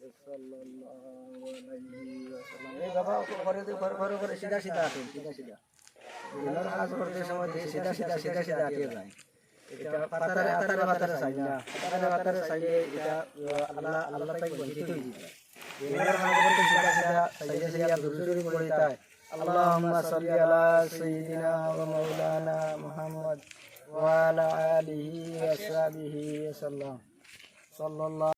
এই বাবা ঘরে ঘরে সিধা সিধা আসুন, সিধা সিধা দিনের কাজ করতে সময় সিধা সিধা সিধা সিধা আটিয়ে যায়। এটা পাতারে চাই না, পাতারে চাইলে এটা আল্লাহ আল্লাহ তাই বঞ্চিত হয়ে যাবে। দিনের কাজ করতে সিধা সিধা চাইলে সিধা দুরুদ পড়ে তাই আল্লাহুম্মা সাল্লি আলা সাইয়্যিদিনা ওয়া মাওলানা মুহাম্মদ ওয়া আলা আলিহি ওয়া সাহবিহি ওয়াসাল্লাম সাল্লাল্লাহু।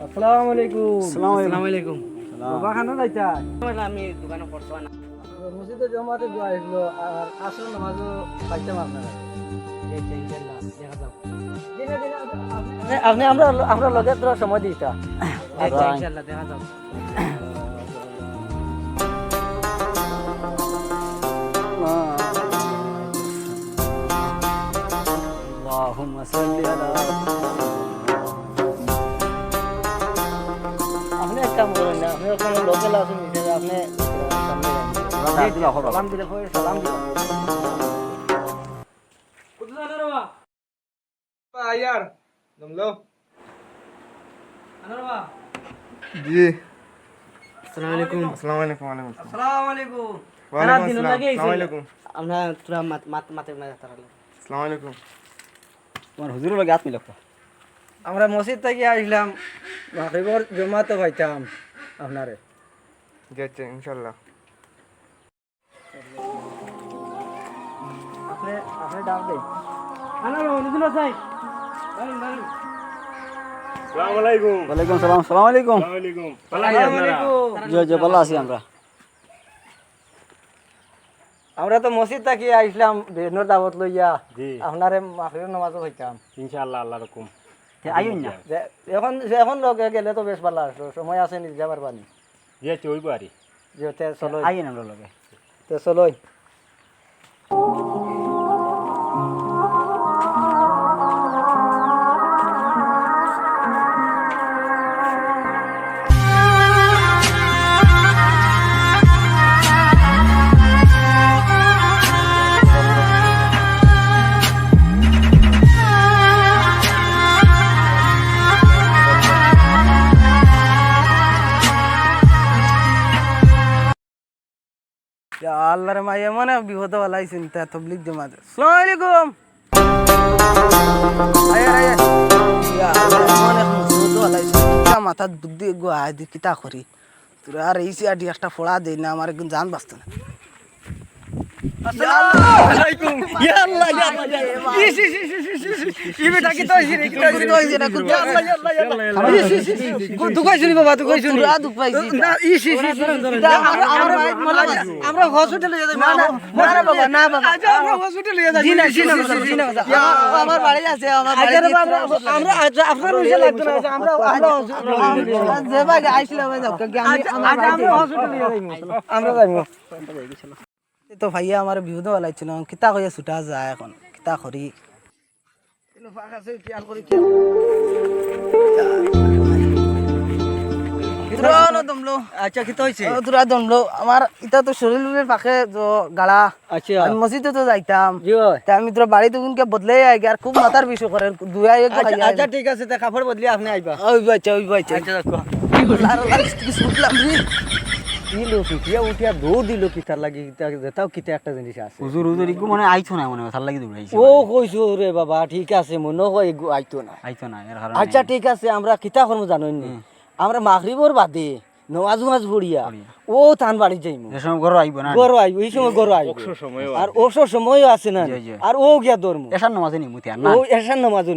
আসসালামু আলাইকুম। বাবা খানা যাইতা? আমি দোকানে পড়ছো না। মসজিদে জমাতে দোয়া হইলো আর আসর নামাজও পাইতাম আপনারা। ইনশাআল্লাহ দেখা যাও। আপনি আমরা লগে তোরা সময় দিতা। ইনশাআল্লাহ দেখা যাও। আল্লাহুম্মা সাল্লি আলা। আপনি এক কাম করেন না, আপনি ওখানে লোকাল আছেন হিসেবে আপনি সালাম দিলে সালাম দিলে यार तुम लो জি अस्सलाम वालेकुम अस्सलाम वालेकुम वालेकुम আসসালামু আলাইকুম। वालेकुम अस्सलाम वालेकुम আমরা তোরা মাতে না তারালে अस्सलाम वालेकुम। তোমার হুজুরের লগে হাত মিলাও। আমরা মসজিদ থেকে আসলাম, মাগরিবের জমাতে পাইতাম আপনারে। যাচ্ছে ইনশাআল্লাহ। আপনি ডাক দেন। अस्सलाम वालेकुम ওয়ালাইকুম সালাম। আসসালামু আলাইকুম। वालेकुम আসসালামু আলাইকুম। জি ভালো আছি আমরা। আমরা তো মসজিদ থেকে আসলাম বেনর দাওয়াত লইয়া, জি আপনারে মাগরিবের নামাজও পাইতাম। ইনশাআল্লাহ আল্লাহ রকম আইন না এখন লগে গেলে তো বেশ ভালো আসলো, সময় আছে নিজ যাবার পানি যাচ্ছে ওই বাড়ি যেতে চলো আইন আমরা লগে। তো চলোই। আল্লাহর মাইয়া মনে বিপদ ওয়ালাই চিন্তা তবলিগ জমাতে। আসসালামু আলাইকুম। মাথার বুদ্ধি গোয়াই দি কিতা করি তোরা আর এই সিয়াটি একটা ফোড়া দেই না, আমার একদম জান বাঁচত না। আমরা হসপিটালে আমার বাড়ি আছে, আমরা যাইব তো ভাইয়া আমার বিহুদ ওলাইছিল কিতা কইয়া ছুটা যায়, এখন কিতা করি আচ্ছা কিতা হইছে? আমার ইটা তো শরীরের পাখে গাড়া। আচ্ছা আমি মসজিদে তো যাইতাম, জি ভাই। তা আমি তোর বাড়িতে কোনকে বদলে আই আর খুব মাথার বিষয় করে দুয়াই আচ্ছা ঠিক আছে, তা কাপড় বদলি আপনি আইবা। ওই বাচ্চা আচ্ছা দেখো শুনলাম কি লোক উঠিয়া উঠিয়া দৌড় দিল কিতার লাগি যেটাও কিতা একটা জিনিস আছে। হুজুর হুজুর ইগু মনে আইতো না, মনে ভাল লাগি দৌড়াইছে। ও কইছো রে বাবা, ঠিক আছে মনে হয় আইতো না। আইতো না এর কারণে। আচ্ছা ঠিক আছে, আমরা কিতা করবো জানোই নি, আমরা মাগরিবর বাদে নমাজ পড়িয়া ও তান বাড়ি যাইমু। যে সময় ঘর আইব না, গরো আইব, এই সময় গরো আইব, আর ওসব সময়ও আছে না, জি, জি। আর ও গিয়া ধরমু এসার নামাজে নিমুতি আর ও না। এসার নামাজ